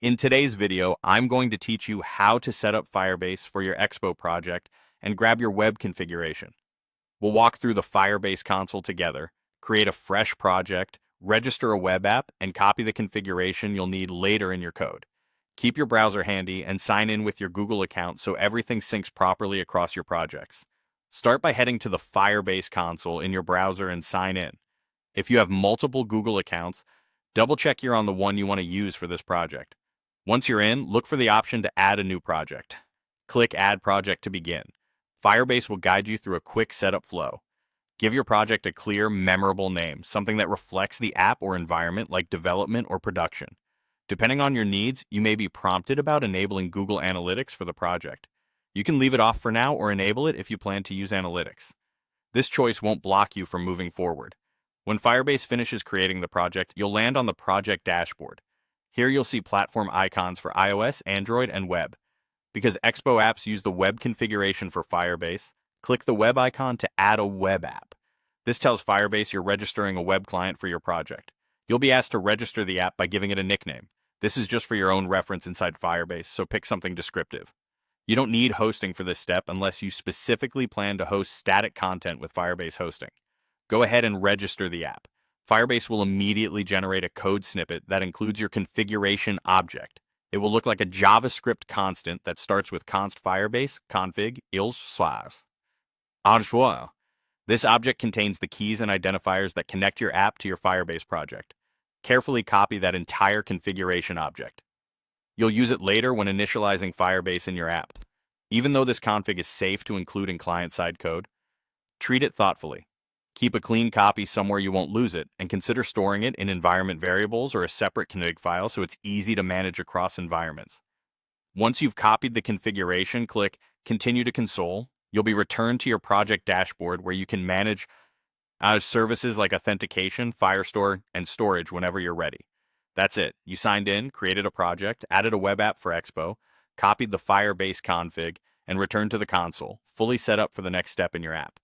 In today's video, I'm going to teach you how to set up Firebase for your Expo project and grab your web configuration. We'll walk through the Firebase console together, create a fresh project, register a web app, and copy the configuration you'll need later in your code. Keep your browser handy and sign in with your Google account so everything syncs properly across your projects. Start by heading to the Firebase console in your browser and sign in. If you have multiple Google accounts, double-check you're on the one you want to use for this project. Once you're in, look for the option to add a new project. Click Add Project to begin. Firebase will guide you through a quick setup flow. Give your project a clear, memorable name, something that reflects the app or environment like development or production. Depending on your needs, you may be prompted about enabling Google Analytics for the project. You can leave it off for now or enable it if you plan to use analytics. This choice won't block you from moving forward. When Firebase finishes creating the project, you'll land on the project dashboard. Here you'll see platform icons for iOS, Android, and web. Because Expo apps use the web configuration for Firebase, click the web icon to add a web app. This tells Firebase you're registering a web client for your project. You'll be asked to register the app by giving it a nickname. This is just for your own reference inside Firebase, so pick something descriptive. You don't need hosting for this step unless you specifically plan to host static content with Firebase hosting. Go ahead and register the app. Firebase will immediately generate a code snippet that includes your configuration object. It will look like a JavaScript constant that starts with const firebase config /. Enjoy. This object contains the keys and identifiers that connect your app to your Firebase project. Carefully copy that entire configuration object. You'll use it later when initializing Firebase in your app. Even though this config is safe to include in client-side code, treat it thoughtfully. Keep a clean copy somewhere you won't lose it, and consider storing it in environment variables or a separate config file so it's easy to manage across environments. Once you've copied the configuration, click Continue to Console. You'll be returned to your project dashboard where you can manage services like authentication, Firestore, and storage whenever you're ready. That's it. You signed in, created a project, added a web app for Expo, copied the Firebase config, and returned to the console, fully set up for the next step in your app.